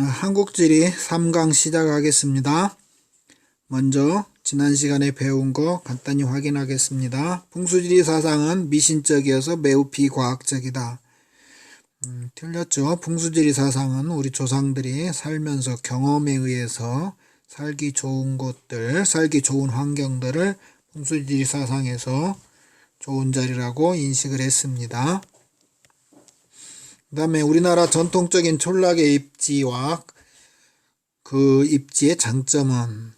한국지리 3강 시작하겠습니다. 먼저 지난 시간에 배운 거 간단히 확인하겠습니다. 풍수지리 사상은 미신적이어서 매우 비과학적이다. 틀렸죠. 풍수지리 사상은 우리 조상들이 살면서 경험에 의해서 살기 좋은 곳들, 살기 좋은 환경들을 풍수지리 사상에서 좋은 자리라고 인식을 했습니다. 그 다음에 우리나라 전통적인 촌락의 입지와 그 입지의 장점은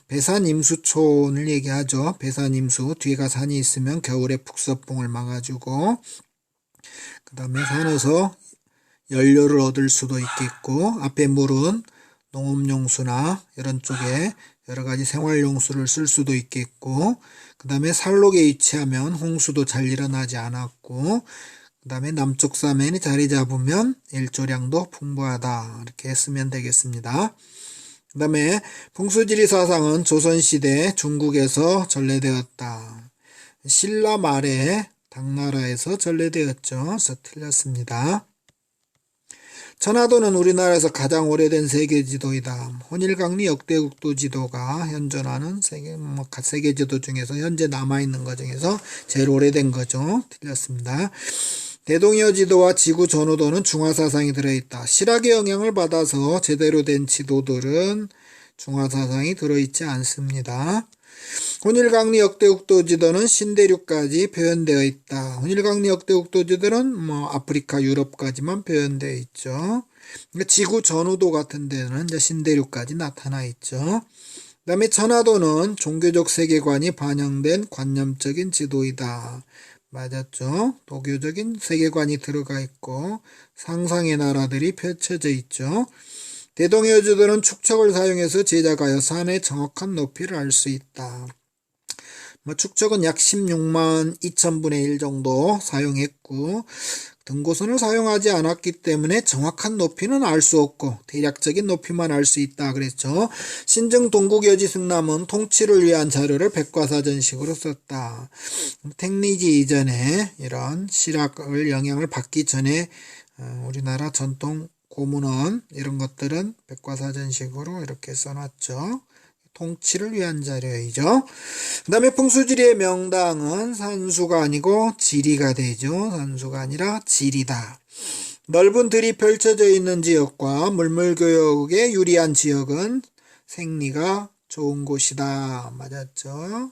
배산임수촌을 얘기하죠. 배산임수, 뒤가 산이 있으면 겨울에 북서풍을 막아주고, 그 다음에 산에서 연료를 얻을 수도 있겠고, 앞에 물은 농업용수나 이런 쪽에 여러가지 생활용수를 쓸 수도 있겠고, 그 다음에 산록에 위치하면 홍수도 잘 일어나지 않았고, 그 다음에 남쪽 사면이 자리 잡으면 일조량도 풍부하다. 이렇게 쓰면 되겠습니다. 그 다음에 풍수지리 사상은 조선시대 중국에서 전래되었다. 신라 말에 당나라에서 전래되었죠. 그래서 틀렸습니다. 천화도는 우리나라에서 가장 오래된 세계지도이다. 혼일강리 역대국도 지도가 현존하는 세계지도 중에서 현재 남아있는 것 중에서 제일 오래된 거죠. 틀렸습니다. 대동여 지도와 지구 전후도는 중화사상이 들어있다. 실학의 영향을 받아서 제대로 된 지도들은 중화사상이 들어있지 않습니다. 혼일강리 역대국도 지도는 신대륙까지 표현되어 있다. 혼일강리 역대국도 지도는 아프리카, 유럽까지만 표현되어 있죠. 지구 전후도 같은 데는 이제 신대륙까지 나타나 있죠. 그 다음에 천화도는 종교적 세계관이 반영된 관념적인 지도이다. 맞았죠. 도교적인 세계관이 들어가 있고 상상의 나라들이 펼쳐져 있죠. 대동여지도는 축척을 사용해서 제작하여 산의 정확한 높이를 알 수 있다. 축척은 약 16만 2천분의 1 정도 사용했고 등고선을 사용하지 않았기 때문에 정확한 높이는 알 수 없고 대략적인 높이만 알 수 있다 그랬죠. 신증 동국여지 승남은 통치를 위한 자료를 백과사전식으로 썼다. 택리지 이전에 이런 실학을 영향을 받기 전에 우리나라 전통 고문원 이런 것들은 백과사전식으로 이렇게 써놨죠. 통치를 위한 자료이죠. 그 다음에 풍수지리의 명당은 산수가 아니고 지리가 되죠. 산수가 아니라 지리다. 넓은 들이 펼쳐져 있는 지역과 물물교역에 유리한 지역은 생리가 좋은 곳이다. 맞았죠.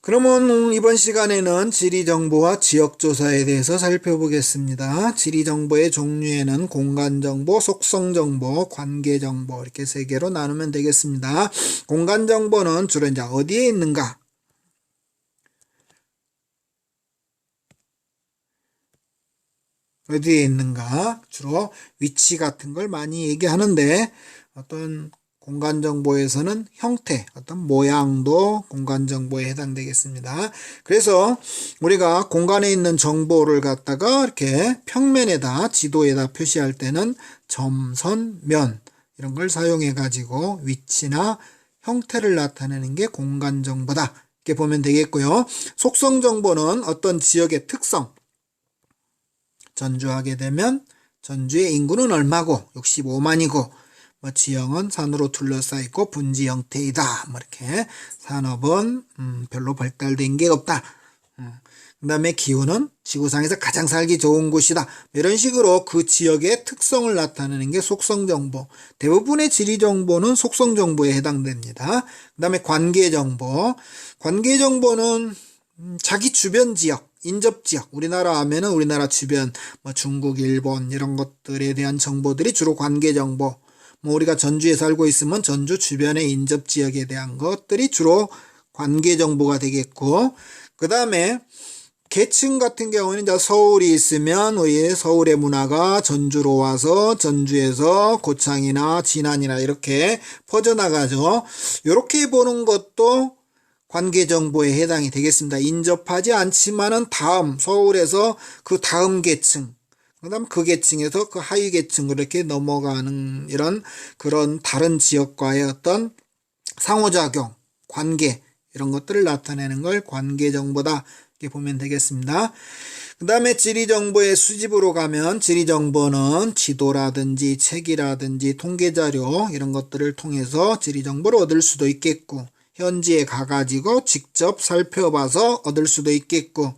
그러면 이번 시간에는 지리정보와 지역조사에 대해서 살펴보겠습니다. 지리정보의 종류에는 공간정보, 속성정보, 관계정보 이렇게 세 개로 나누면 되겠습니다. 공간정보는 주로 이제 어디에 있는가? 어디에 있는가? 주로 위치 같은 걸 많이 얘기하는데 어떤 공간정보에서는 형태, 어떤 모양도 공간정보에 해당되겠습니다. 그래서 우리가 공간에 있는 정보를 갖다가 이렇게 평면에다, 지도에다 표시할 때는 점, 선, 면 이런 걸 사용해 가지고 위치나 형태를 나타내는 게 공간정보다. 이렇게 보면 되겠고요. 속성정보는 어떤 지역의 특성, 전주하게 되면 전주의 인구는 얼마고 65만이고 지형은 산으로 둘러싸있고 분지 형태이다. 이렇게 산업은 별로 발달된 게 없다. 그 다음에 기후는 지구상에서 가장 살기 좋은 곳이다. 이런 식으로 그 지역의 특성을 나타내는 게 속성정보. 대부분의 지리정보는 속성정보에 해당됩니다. 그 다음에 관계정보. 관계정보는 자기 주변 지역, 인접지역, 우리나라 하면은 우리나라 주변, 중국, 일본 이런 것들에 대한 정보들이 주로 관계정보. 우리가 전주에 살고 있으면 전주 주변의 인접지역에 대한 것들이 주로 관계정보가 되겠고, 그 다음에 계층 같은 경우는 이제 서울이 있으면 우리 서울의 문화가 전주로 와서 전주에서 고창이나 진안이나 이렇게 퍼져나가죠. 이렇게 보는 것도 관계정보에 해당이 되겠습니다. 인접하지 않지만은 서울에서 그 다음 계층, 그 다음 그 계층에서 그 하위 계층으로 이렇게 넘어가는 이런 그런 다른 지역과의 어떤 상호작용, 관계 이런 것들을 나타내는 걸 관계정보다 이렇게 보면 되겠습니다. 그 다음에 지리정보의 수집으로 가면 지리정보는 지도라든지 책이라든지 통계자료 이런 것들을 통해서 지리정보를 얻을 수도 있겠고, 현지에 가가지고 직접 살펴봐서 얻을 수도 있겠고,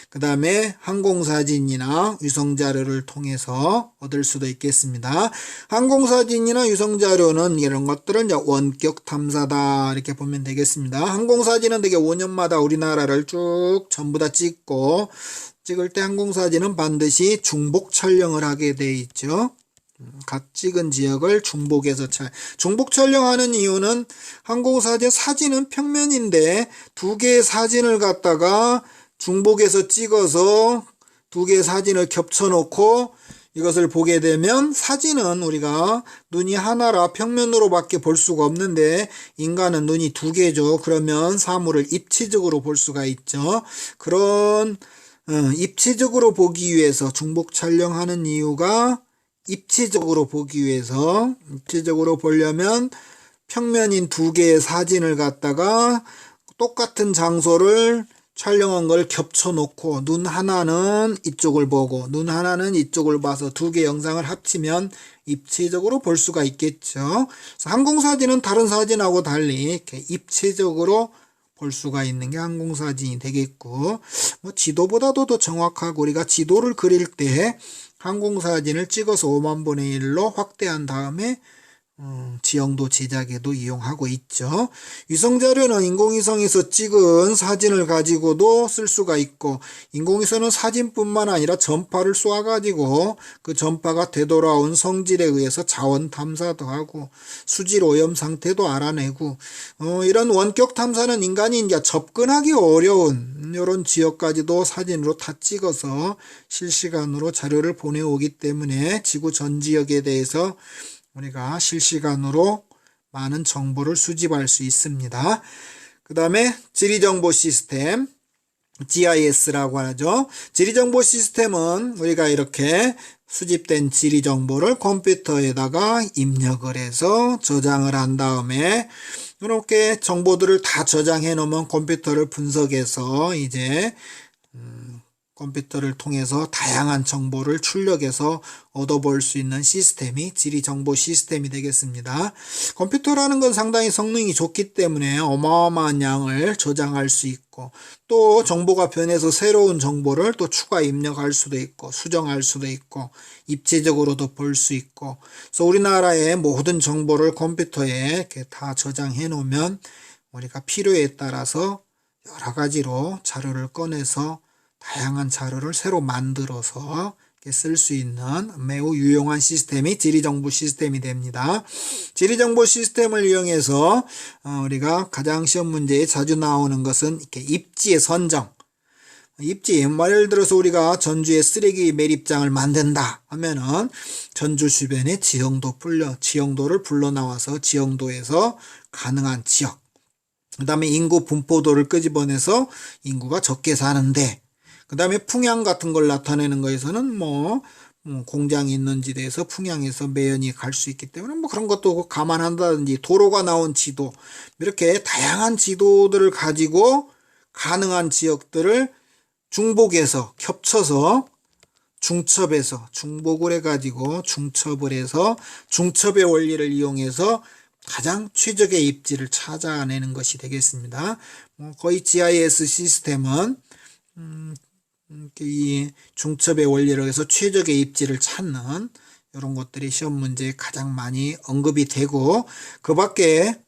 그 다음에 항공사진이나 위성자료를 통해서 얻을 수도 있겠습니다. 항공사진이나 위성자료는 이런 것들은 이제 원격 탐사다 이렇게 보면 되겠습니다. 항공사진은 되게 5년마다 우리나라를 쭉 전부 다 찍을 때 항공사진은 반드시 중복 촬영을 하게 돼 있죠. 각 찍은 지역을 중복해서 중복 촬영하는 이유는 항공사진 사진은 평면인데 두 개의 사진을 갖다가 중복해서 찍어서 두 개의 사진을 겹쳐 놓고 이것을 보게 되면, 사진은 우리가 눈이 하나라 평면으로밖에 볼 수가 없는데 인간은 눈이 두 개죠. 그러면 사물을 입체적으로 볼 수가 있죠. 그런 입체적으로 보기 위해서 중복 촬영하는 이유가, 입체적으로 보려면 평면인 두 개의 사진을 갖다가 똑같은 장소를 촬영한 걸 겹쳐놓고 눈 하나는 이쪽을 보고 눈 하나는 이쪽을 봐서 두 개 영상을 합치면 입체적으로 볼 수가 있겠죠. 그래서 항공사진은 다른 사진하고 달리 이렇게 입체적으로 볼 수가 있는 게 항공사진이 되겠고, 뭐 지도보다도 더 정확하고, 우리가 지도를 그릴 때 항공사진을 찍어서 5만 분의 1로 확대한 다음에 지형도 제작에도 이용하고 있죠. 위성자료는 인공위성에서 찍은 사진을 가지고도 쓸 수가 있고, 인공위성은 사진뿐만 아니라 전파를 쏘아가지고 그 전파가 되돌아온 성질에 의해서 자원 탐사도 하고 수질 오염 상태도 알아내고, 이런 원격 탐사는 인간이 이제 접근하기 어려운 이런 지역까지도 사진으로 다 찍어서 실시간으로 자료를 보내오기 때문에 지구 전 지역에 대해서 우리가 실시간으로 많은 정보를 수집할 수 있습니다. 그 다음에 지리정보 시스템, GIS라고 하죠. 지리정보 시스템은 우리가 이렇게 수집된 지리정보를 컴퓨터에다가 입력을 해서 저장을 한 다음에 이렇게 정보들을 다 저장해 놓으면 컴퓨터를 분석해서 이제 컴퓨터를 통해서 다양한 정보를 출력해서 얻어볼 수 있는 시스템이 지리정보 시스템이 되겠습니다. 컴퓨터라는 건 상당히 성능이 좋기 때문에 어마어마한 양을 저장할 수 있고, 또 정보가 변해서 새로운 정보를 또 추가 입력할 수도 있고 수정할 수도 있고 입체적으로도 볼 수 있고, 그래서 우리나라의 모든 정보를 컴퓨터에 이렇게 다 저장해 놓으면 우리가 필요에 따라서 여러 가지로 자료를 꺼내서 다양한 자료를 새로 만들어서 쓸 수 있는 매우 유용한 시스템이 지리정보 시스템이 됩니다. 지리정보 시스템을 이용해서 우리가 가장 시험 문제에 자주 나오는 것은 이렇게 입지의 선정. 입지, 예를 들어서 우리가 전주에 쓰레기 매립장을 만든다 하면은 전주 주변에 지형도를 불러 나와서 지형도에서 가능한 지역, 그 다음에 인구 분포도를 끄집어내서 인구가 적게 사는데, 그 다음에 풍향 같은 걸 나타내는 거에서는 공장이 있는 지대에서 풍향에서 매연이 갈 수 있기 때문에 그런 것도 감안한다든지, 도로가 나온 지도, 이렇게 다양한 지도들을 가지고 가능한 지역들을 중복해서 겹쳐서 중복을 해가지고 중첩을 해서 중첩의 원리를 이용해서 가장 최적의 입지를 찾아내는 것이 되겠습니다. 거의 GIS 시스템은 이 중첩의 원리로 해서 최적의 입지를 찾는 이런 것들이 시험 문제에 가장 많이 언급이 되고, 그 밖에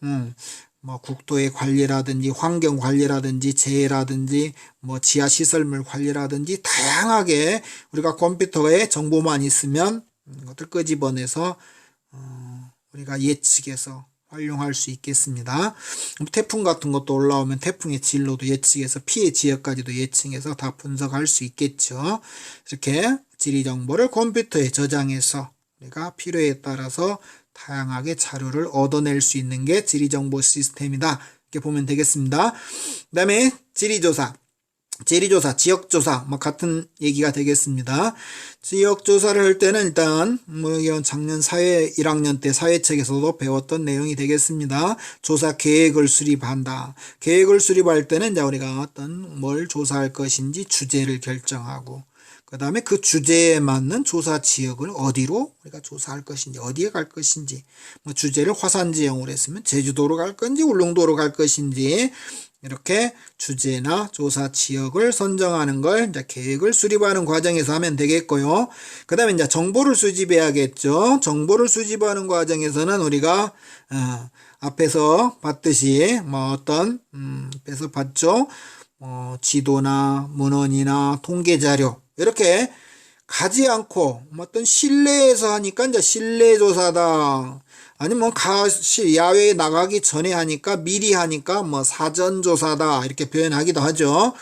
국토의 관리라든지 환경 관리라든지 재해라든지 지하 시설물 관리라든지 다양하게 우리가 컴퓨터에 정보만 있으면 이것들 끄집어내서 우리가 예측해서 활용할 수 있겠습니다. 태풍 같은 것도 올라오면 태풍의 진로도 예측해서 피해 지역까지도 예측해서 다 분석할 수 있겠죠. 이렇게 지리 정보를 컴퓨터에 저장해서 우리가 필요에 따라서 다양하게 자료를 얻어낼 수 있는 게 지리정보 시스템이다, 이렇게 보면 되겠습니다. 그 다음에 지리조사. 지리조사, 지역조사, 뭐 같은 얘기가 되겠습니다. 지역조사를 할 때는 일단 이건 작년 사회 1학년 때 사회책에서도 배웠던 내용이 되겠습니다. 조사 계획을 수립한다. 계획을 수립할 때는 이제 우리가 어떤 뭘 조사할 것인지 주제를 결정하고, 그 다음에 그 주제에 맞는 조사 지역을 어디로 우리가 조사할 것인지, 어디에 갈 것인지, 뭐 주제를 화산지형으로 했으면 제주도로 갈 건지 울릉도로 갈 것인지, 이렇게 주제나 조사 지역을 선정하는 걸 이제 계획을 수립하는 과정에서 하면 되겠고요. 그 다음에 이제 정보를 수집해야겠죠. 정보를 수집하는 과정에서는 우리가 앞에서 봤듯이 앞에서 봤죠. 지도나 문헌이나 통계 자료 이렇게 가지 않고 어떤 실내에서 하니까 이제 실내 조사다. 아니면 야외에 나가기 전에 하니까 미리 하니까 사전 조사다 이렇게 표현하기도 하죠.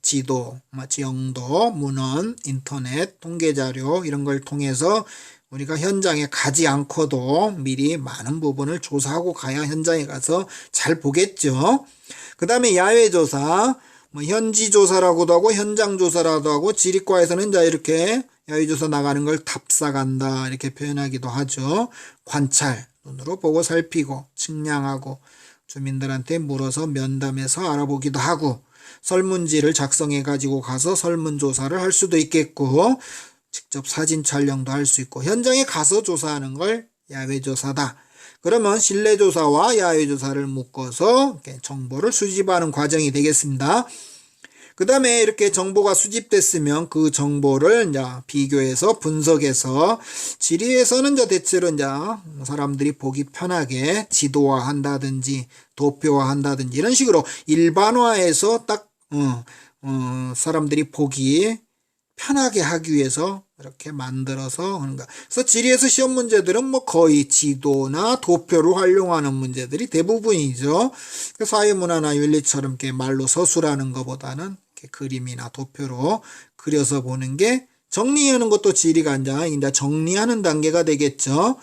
지도, 지형도, 문헌, 인터넷, 통계 자료 이런 걸 통해서 우리가 현장에 가지 않고도 미리 많은 부분을 조사하고 가야 현장에 가서 잘 보겠죠. 그 다음에 야외 조사, 현지 조사라고도 하고 현장 조사라고 하고 지리과에서는 이제 이렇게 야외 조사 나가는 걸 답사간다 이렇게 표현하기도 하죠. 관찰, 눈으로 보고 살피고 측량하고 주민들한테 물어서 면담해서 알아보기도 하고, 설문지를 작성해 가지고 가서 설문조사를 할 수도 있겠고, 직접 사진 촬영도 할 수 있고, 현장에 가서 조사하는 걸 야외조사다. 그러면 실내조사와 야외조사를 묶어서 정보를 수집하는 과정이 되겠습니다. 그 다음에 이렇게 정보가 수집됐으면 그 정보를 이제 비교해서 분석해서, 지리에서는 이제 대체로 이제 사람들이 보기 편하게 지도화한다든지 도표화한다든지 이런 식으로 일반화해서 딱 사람들이 보기 편하게 하기 위해서 이렇게 만들어서 하는 거. 그래서 지리에서 시험 문제들은 거의 지도나 도표를 활용하는 문제들이 대부분이죠. 사회문화나 윤리처럼 이렇게 말로 서술하는 것보다는 이렇게 그림이나 도표로 그려서 보는 게, 정리하는 것도 지리가 이제 정리하는 단계가 되겠죠.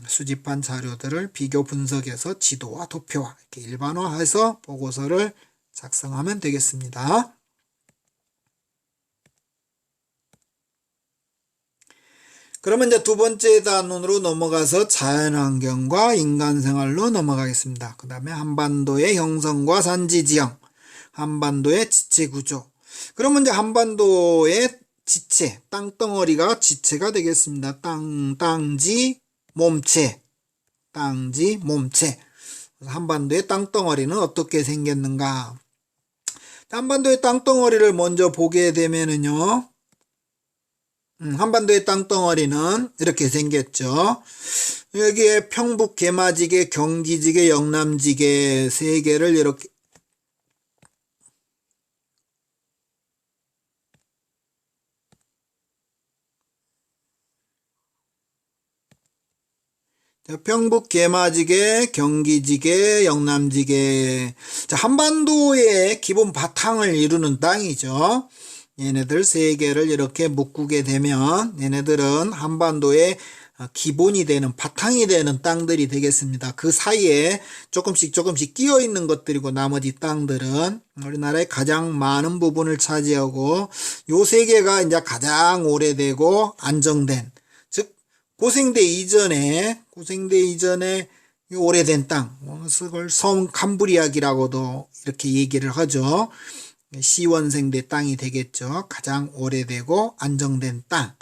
수집한 자료들을 비교 분석해서 지도와 도표와 이렇게 일반화해서 보고서를 작성하면 되겠습니다. 그러면 이제 두 번째 단원으로 넘어가서 자연환경과 인간생활로 넘어가겠습니다. 그 다음에 한반도의 형성과 산지지형, 한반도의 지체구조. 그러면 이제 한반도의 지체, 땅덩어리가 지체가 되겠습니다. 땅지, 몸체. 한반도의 땅덩어리는 어떻게 생겼는가? 한반도의 땅덩어리를 먼저 보게 되면은요, 한반도의 땅덩어리는 이렇게 생겼죠. 여기에 평북, 개마지개, 경기지개, 영남지개 세 개를 이렇게 평북, 개마지개, 경기지개, 영남지개. 자, 한반도의 기본 바탕을 이루는 땅이죠. 얘네들 세 개를 이렇게 묶게 되면 얘네들은 한반도의 기본이 되는, 바탕이 되는 땅들이 되겠습니다. 그 사이에 조금씩 끼어 있는 것들이고, 나머지 땅들은 우리나라의 가장 많은 부분을 차지하고, 요 세 개가 이제 가장 오래되고 안정된, 즉 고생대 이전에 오래된 땅, 그걸 섬캄브리아기라고도 이렇게 얘기를 하죠. 시원생대 땅이 되겠죠. 가장 오래되고 안정된 땅.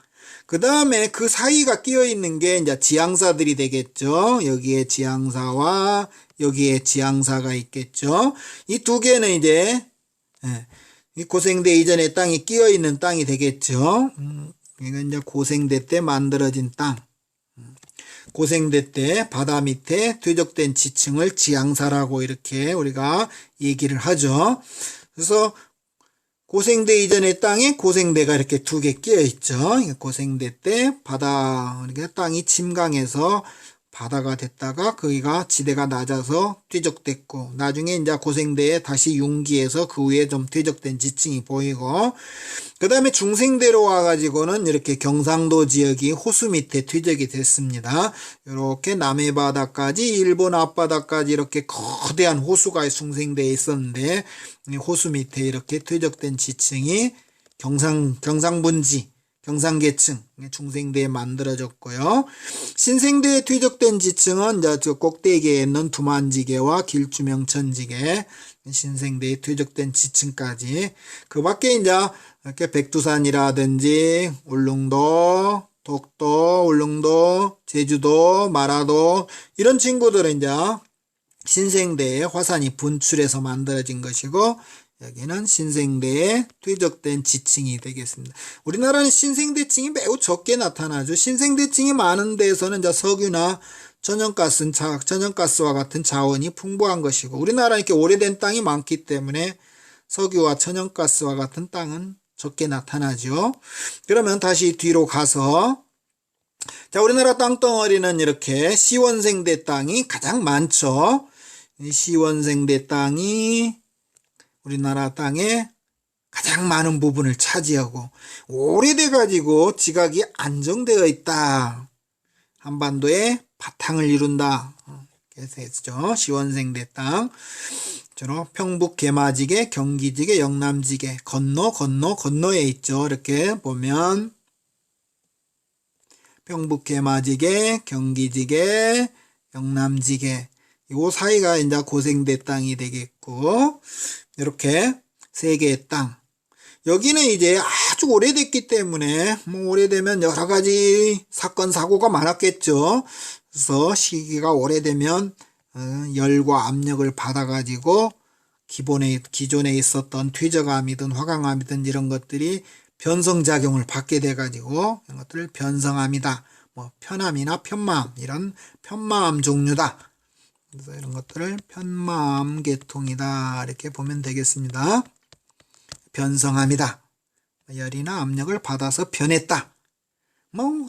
그 다음에 그 사이가 끼어 있는 게 이제 지향사들이 되겠죠. 여기에 지향사와 여기에 지향사가 있겠죠. 이 두 개는 이제 이 고생대 이전의 땅이 끼어 있는 땅이 되겠죠. 이건 이제 고생대 때 만들어진 땅. 고생대 때 바다 밑에 퇴적된 지층을 지향사라고 이렇게 우리가 얘기를 하죠. 그래서 고생대 이전의 땅에 고생대가 이렇게 두 개 끼어 있죠. 고생대 때 바다, 땅이 침강해서 바다가 됐다가 거기가 지대가 낮아서 퇴적됐고 나중에 이제 고생대에 다시 융기해서 그 위에 좀 퇴적된 지층이 보이고 그 다음에 중생대로 와가지고는 이렇게 경상도 지역이 호수 밑에 퇴적이 됐습니다. 이렇게 남해 바다까지 일본 앞바다까지 이렇게 거대한 호수가 중생대에 있었는데 호수 밑에 이렇게 퇴적된 지층이 경상분지 경상계층 중생대에 만들어졌고요. 신생대에 퇴적된 지층은 이제 저 꼭대기에 있는 두만지계와 길주명천지계 신생대에 퇴적된 지층까지 그 밖에 이제 이렇게 백두산이라든지 울릉도, 독도, 울릉도, 제주도, 마라도 이런 친구들은 이제 신생대에 화산이 분출해서 만들어진 것이고 여기는 신생대에 퇴적된 지층이 되겠습니다. 우리나라는 신생대층이 매우 적게 나타나죠. 신생대층이 많은 데에서는 이제 석유나 천연가스와 같은 자원이 풍부한 것이고 우리나라는 이렇게 오래된 땅이 많기 때문에 석유와 천연가스와 같은 땅은 적게 나타나죠. 그러면 다시 뒤로 가서 자 우리나라 땅덩어리는 이렇게 시원생대 땅이 가장 많죠. 이 시원생대 땅이 우리나라 땅에 가장 많은 부분을 차지하고 오래돼 가지고 지각이 안정되어 있다. 한반도의 바탕을 이룬다. 그래서 했죠. 시원생대 땅. 평북 개마지계, 경기지계, 영남지계 건너에 있죠. 이렇게 보면 평북 개마지계, 경기지계, 영남지계 이 사이가 이제 고생대 땅이 되겠고 이렇게 세 개의 땅. 여기는 이제 아주 오래됐기 때문에 오래되면 여러 가지 사건 사고가 많았겠죠. 그래서 시기가 오래되면 열과 압력을 받아가지고 기존에 있었던 퇴적암이든 화강암이든 이런 것들이 변성작용을 받게 돼가지고 이런 것들을 변성암이다. 편암이나 편마암 이런 편마암 종류다. 그래서 이런 것들을 편마암 계통이다 이렇게 보면 되겠습니다. 변성암이다. 열이나 압력을 받아서 변했다.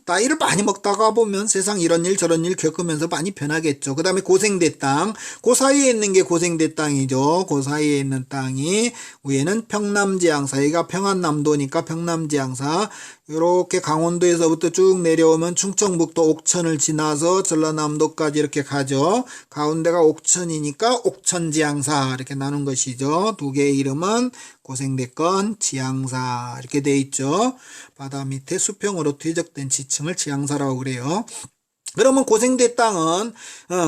나이를 많이 먹다가 보면 세상 이런 일 저런 일 겪으면서 많이 변하겠죠. 그 다음에 고생대 땅. 그 사이에 있는 게 고생대 땅이죠. 그 사이에 있는 땅이 위에는 평남지향사. 여기가 평안남도니까 평남지향사. 이렇게 강원도에서부터 쭉 내려오면 충청북도 옥천을 지나서 전라남도까지 이렇게 가죠. 가운데가 옥천이니까 옥천지향사 이렇게 나눈 것이죠. 두 개의 이름은 고생대권 지향사 이렇게 돼 있죠. 바다 밑에 수평으로 퇴적된 지층을 지향사라고 그래요. 그러면 고생대 땅은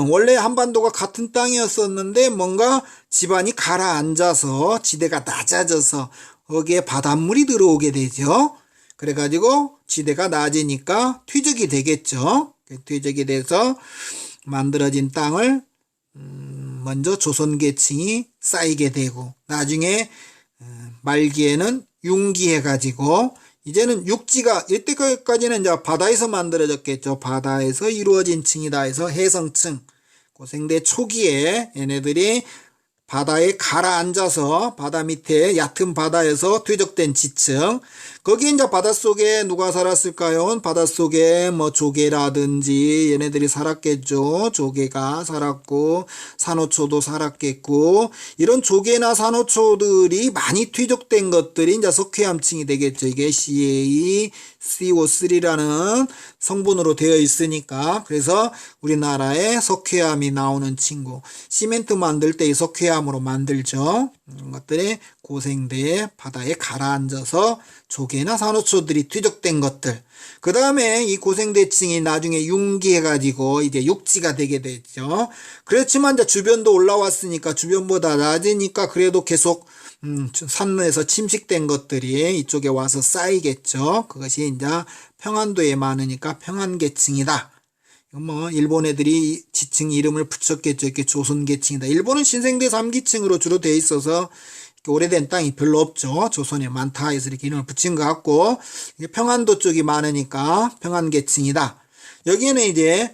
원래 한반도가 같은 땅이었었는데 뭔가 지반이 가라앉아서 지대가 낮아져서 거기에 바닷물이 들어오게 되죠. 그래가지고 지대가 낮으니까 퇴적이 되겠죠. 퇴적이 돼서 만들어진 땅을 먼저 조선계층이 쌓이게 되고 나중에 말기에는 융기해가지고 이제는 육지가 이때까지는 이제 바다에서 만들어졌겠죠. 바다에서 이루어진 층이다 해서 해성층. 고생대 초기에 얘네들이 바다에 가라앉아서 바다 밑에 얕은 바다에서 퇴적된 지층. 거기에 이제 바닷속에 누가 살았을까요? 바닷속에 조개라든지 얘네들이 살았겠죠. 조개가 살았고 산호초도 살았겠고 이런 조개나 산호초들이 많이 퇴적된 것들이 이제 석회암층이 되겠죠. 이게 CA CO3라는 성분으로 되어 있으니까 그래서 우리나라에 석회암이 나오는 친구 시멘트 만들 때 이 석회암으로 만들죠. 이런 것들이 고생대에 바다에 가라앉아서 조개나 산호초들이 퇴적된 것들. 그 다음에 이 고생대층이 나중에 융기해가지고 이제 육지가 되게 되죠. 그렇지만 이제 주변도 올라왔으니까 주변보다 낮으니까 그래도 계속 산에서 침식된 것들이 이쪽에 와서 쌓이겠죠. 그것이 이제 평안도에 많으니까 평안계층이다. 일본 애들이 지층 이름을 붙였겠죠. 이렇게 조선계층이다. 일본은 신생대 3기층으로 주로 되어 있어서 오래된 땅이 별로 없죠. 조선에 많다 해서 이렇게 이름을 붙인 것 같고 평안도 쪽이 많으니까 평안계층이다. 여기에는 이제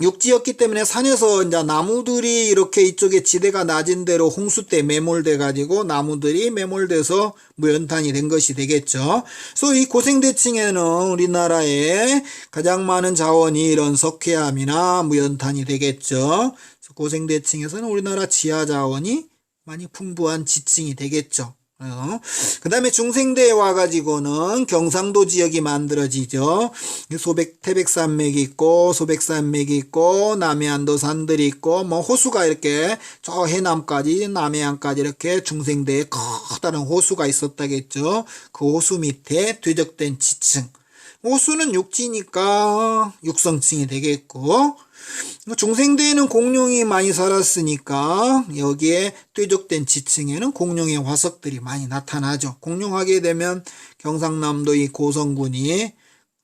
육지였기 때문에 산에서 이제 나무들이 이렇게 이쪽에 지대가 낮은 데로 홍수 때 매몰돼 가지고 나무들이 매몰돼서 무연탄이 된 것이 되겠죠. 그래서 이 고생대층에는 우리나라에 가장 많은 자원이 이런 석회암이나 무연탄이 되겠죠. 그래서 고생대층에서는 우리나라 지하 자원이 많이 풍부한 지층이 되겠죠. 그 다음에 중생대에 와가지고는 경상도 지역이 만들어지죠. 태백산맥이 있고 소백산맥이 있고 남해안도 산들이 있고 뭐 호수가 이렇게 저 해남까지 남해안까지 이렇게 중생대에 커다란 호수가 있었다겠죠. 그 호수 밑에 퇴적된 지층. 호수는 육지니까 육성층이 되겠고, 중생대에는 공룡이 많이 살았으니까 여기에 퇴적된 지층에는 공룡의 화석들이 많이 나타나죠. 공룡하게 되면 경상남도 이 고성군이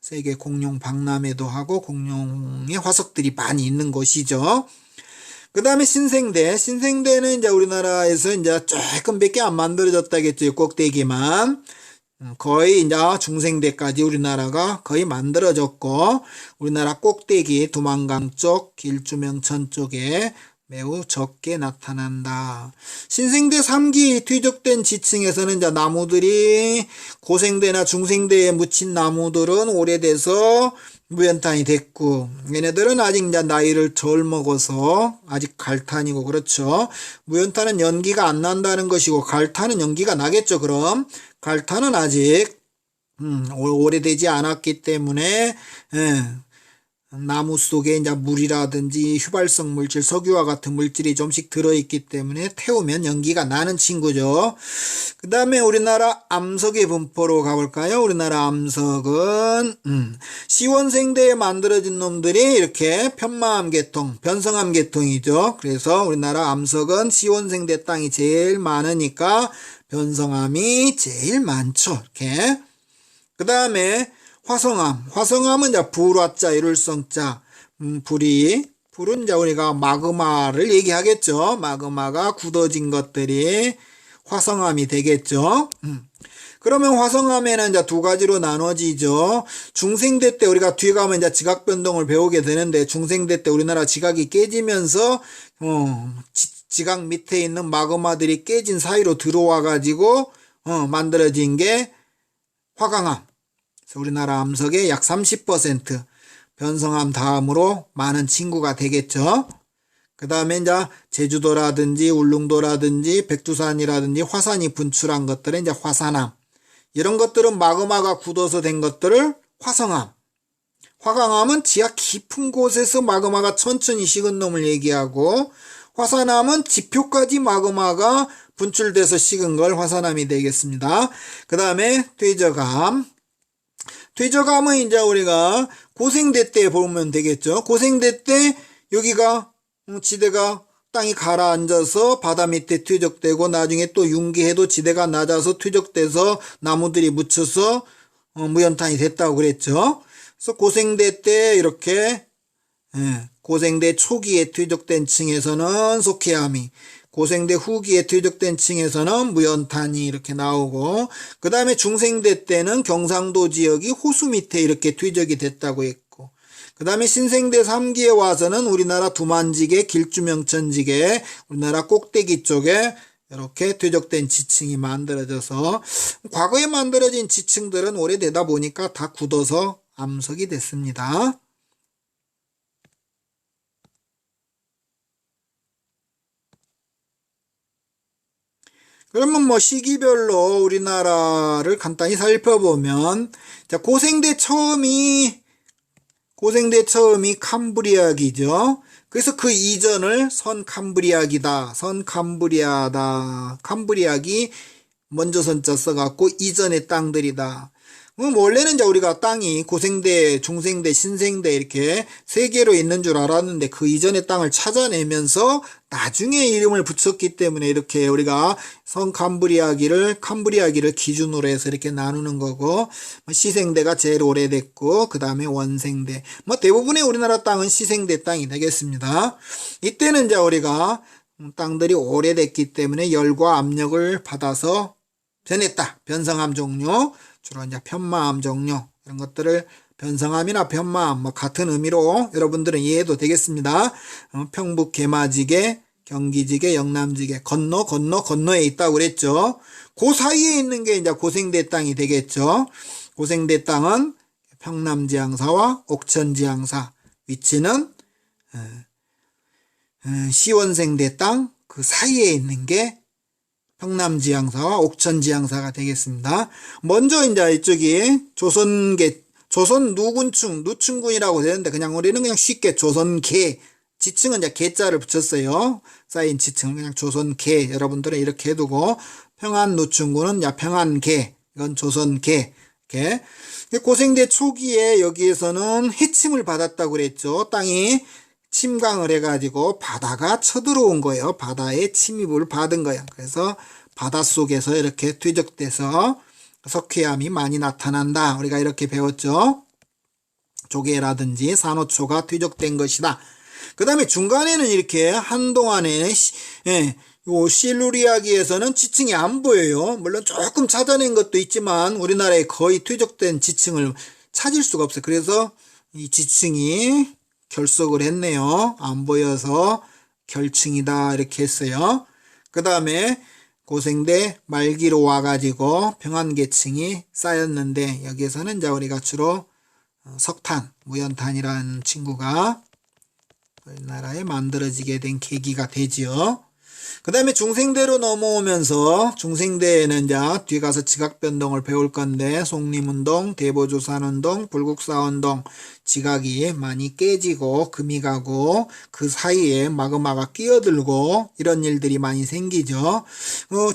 세계 공룡 박람회도 하고 공룡의 화석들이 많이 있는 곳이죠. 그 다음에 신생대는 이제 우리나라에서 이제 조금밖에 안 만들어졌다겠죠. 꼭대기만. 거의 이제 중생대까지 우리나라가 거의 만들어졌고, 우리나라 꼭대기 두만강 쪽, 길주명천 쪽에 매우 적게 나타난다. 신생대 3기 퇴적된 지층에서는 이제 나무들이 고생대나 중생대에 묻힌 나무들은 오래돼서 무연탄이 됐고, 얘네들은 아직 이제 나이를 덜 먹어서 아직 갈탄이고, 그렇죠. 무연탄은 연기가 안 난다는 것이고 갈탄은 연기가 나겠죠. 그럼 갈탄은 아직 오래되지 않았기 때문에 나무 속에 이제 물이라든지 휘발성 물질, 석유와 같은 물질이 좀씩 들어있기 때문에 태우면 연기가 나는 친구죠. 그 다음에 우리나라 암석의 분포로 가볼까요? 우리나라 암석은 시원생대에 만들어진 놈들이 이렇게 편마암 계통, 변성암 계통이죠. 그래서 우리나라 암석은 시원생대 땅이 제일 많으니까 변성암이 제일 많죠. 이렇게. 그 다음에 화성암은 이제 불화자, 일울성자, 불은 이제 우리가 마그마를 얘기하겠죠. 마그마가 굳어진 것들이 화성암이 되겠죠. 그러면 화성암에는 이제 두 가지로 나눠지죠. 중생대 때 우리가 뒤에 가면 이제 지각 변동을 배우게 되는데, 중생대 때 우리나라 지각이 깨지면서, 지각 밑에 있는 마그마들이 깨진 사이로 들어와 가지고, 만들어진 게 화강암. 우리나라 암석의 약 30% 변성암 다음으로 많은 친구가 되겠죠. 그 다음에 이제 제주도라든지 울릉도라든지 백두산이라든지 화산이 분출한 것들은 이제 화산암. 이런 것들은 마그마가 굳어서 된 것들을 화성암. 화강암은 지하 깊은 곳에서 마그마가 천천히 식은 놈을 얘기하고, 화산암은 지표까지 마그마가 분출돼서 식은 걸 화산암이 되겠습니다. 그 다음에 퇴적암은 이제 우리가 고생대 때 보면 되겠죠. 고생대 때 여기가 지대가 땅이 가라앉아서 바다 밑에 퇴적되고, 나중에 또 융기해도 지대가 낮아서 퇴적돼서 나무들이 묻혀서 무연탄이 됐다고 그랬죠. 그래서 고생대 때 이렇게 고생대 초기에 퇴적된 층에서는 석회암이, 고생대 후기에 퇴적된 층에서는 무연탄이 이렇게 나오고, 그 다음에 중생대 때는 경상도 지역이 호수 밑에 이렇게 퇴적이 됐다고 했고, 그 다음에 신생대 3기에 와서는 우리나라 두만지계, 길주명천지계, 우리나라 꼭대기 쪽에 이렇게 퇴적된 지층이 만들어져서, 과거에 만들어진 지층들은 오래되다 보니까 다 굳어서 암석이 됐습니다. 그러면 뭐 시기별로 우리나라를 간단히 살펴보면, 자, 고생대 처음이 캄브리아기죠. 그래서 그 이전을 선캄브리아기다, 선캄브리아다, 캄브리아기 먼저 선자 써갖고 이전의 땅들이다. 원래는 이제 우리가 땅이 고생대, 중생대, 신생대 이렇게 세 개로 있는 줄 알았는데, 그 이전의 땅을 찾아내면서 나중에 이름을 붙였기 때문에 이렇게 우리가 캄브리아기를 기준으로 해서 이렇게 나누는 거고, 시생대가 제일 오래됐고, 그 다음에 원생대. 대부분의 우리나라 땅은 시생대 땅이 되겠습니다. 이때는 이제 우리가 땅들이 오래됐기 때문에 열과 압력을 받아서 변했다. 변성암 종류. 주로 이제 편마암 종류 이런 것들을 변성함이나 변마함 뭐 같은 의미로 여러분들은 이해해도 되겠습니다. 평북 개마지개, 경기지개, 영남지개 건너에 있다고 그랬죠. 그 사이에 있는 게 이제 고생대 땅이 되겠죠. 고생대 땅은 평남지향사와 옥천지향사, 위치는 시원생대 땅 그 사이에 있는 게 평남지향사와 옥천지향사가 되겠습니다. 먼저 이제 이쪽이 조선 누춘군이라고 되는데 그냥 우리는 그냥 쉽게 조선계, 지층은 이제 개자를 붙였어요. 쌓인 지층은 그냥 조선계, 여러분들은 이렇게 해두고, 평안 누춘군은 평안계, 이건 조선계. 이렇게. 고생대 초기에 여기에서는 해침을 받았다고 그랬죠. 땅이 침강을 해가지고 바다가 쳐들어온 거예요. 바다에 침입을 받은 거예요. 그래서 바닷속에서 이렇게 퇴적돼서 석회암이 많이 나타난다. 우리가 이렇게 배웠죠. 조개라든지 산호초가 퇴적된 것이다. 그 다음에 중간에는 이렇게 한동안에 요 실루리아기에서는 지층이 안 보여요. 물론 조금 찾아낸 것도 있지만 우리나라에 거의 퇴적된 지층을 찾을 수가 없어요. 그래서 이 지층이 결석을 했네요. 안 보여서 결층이다 이렇게 했어요. 그 다음에 고생대 말기로 와가지고 평안계층이 쌓였는데 여기에서는 이제 우리가 주로 석탄, 무연탄이라는 친구가 우리나라에 만들어지게 된 계기가 되지요. 그 다음에 중생대로 넘어오면서 중생대에는 이제 뒤에 가서 지각변동을 배울 건데 속림운동, 대보조산운동, 불국사운동 지각이 많이 깨지고 금이 가고 그 사이에 마그마가 끼어들고 이런 일들이 많이 생기죠.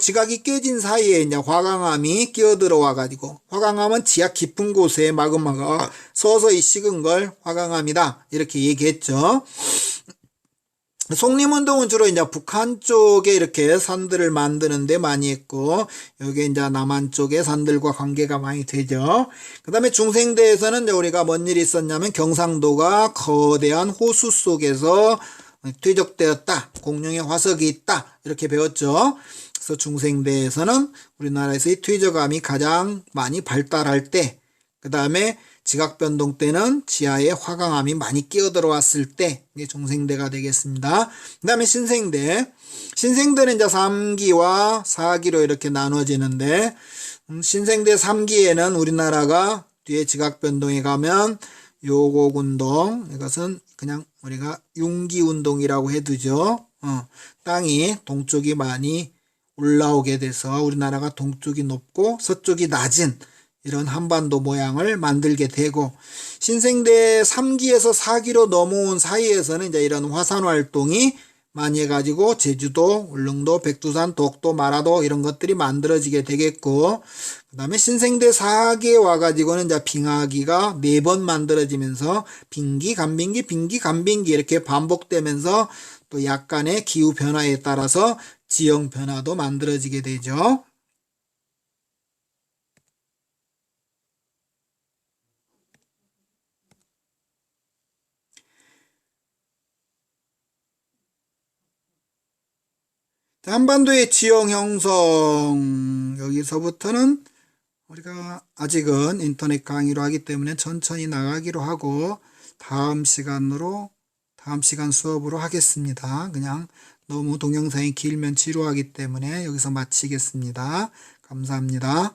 지각이 깨진 사이에 이제 화강암이 끼어들어와 가지고 화강암은 지하 깊은 곳에 마그마가 서서히 식은 걸 화강암이다 이렇게 얘기했죠. 속림운동은 주로 이제 북한 쪽에 이렇게 산들을 만드는 데 많이 했고, 여기 이제 남한 쪽에 산들과 관계가 많이 되죠. 그 다음에 중생대에서는 이제 우리가 뭔 일이 있었냐면 경상도가 거대한 호수 속에서 퇴적되었다. 공룡의 화석이 있다. 이렇게 배웠죠. 그래서 중생대에서는 우리나라에서 이 퇴적암이 가장 많이 발달할 때, 그 다음에 지각변동 때는 지하에 화강암이 많이 끼어들어왔을 때 이게 중생대가 되겠습니다. 그 다음에 신생대. 신생대는 이제 3기와 4기로 이렇게 나눠지는데 신생대 3기에는 우리나라가 뒤에 지각변동에 가면 요곡운동, 이것은 그냥 우리가 융기운동이라고 해두죠. 땅이 동쪽이 많이 올라오게 돼서 우리나라가 동쪽이 높고 서쪽이 낮은 이런 한반도 모양을 만들게 되고 신생대 3기에서 4기로 넘어온 사이에서는 이제 이런 화산 활동이 많이 해가지고 제주도, 울릉도, 백두산, 독도, 마라도 이런 것들이 만들어지게 되겠고 그 다음에 신생대 4기에 와가지고는 이제 빙하기가 4번 만들어지면서 빙기, 간빙기, 빙기, 간빙기 이렇게 반복되면서 또 약간의 기후 변화에 따라서 지형 변화도 만들어지게 되죠. 한반도의 지형 형성 여기서부터는 우리가 아직은 인터넷 강의로 하기 때문에 천천히 나가기로 하고 다음 시간 수업으로 하겠습니다. 그냥 너무 동영상이 길면 지루하기 때문에 여기서 마치겠습니다. 감사합니다.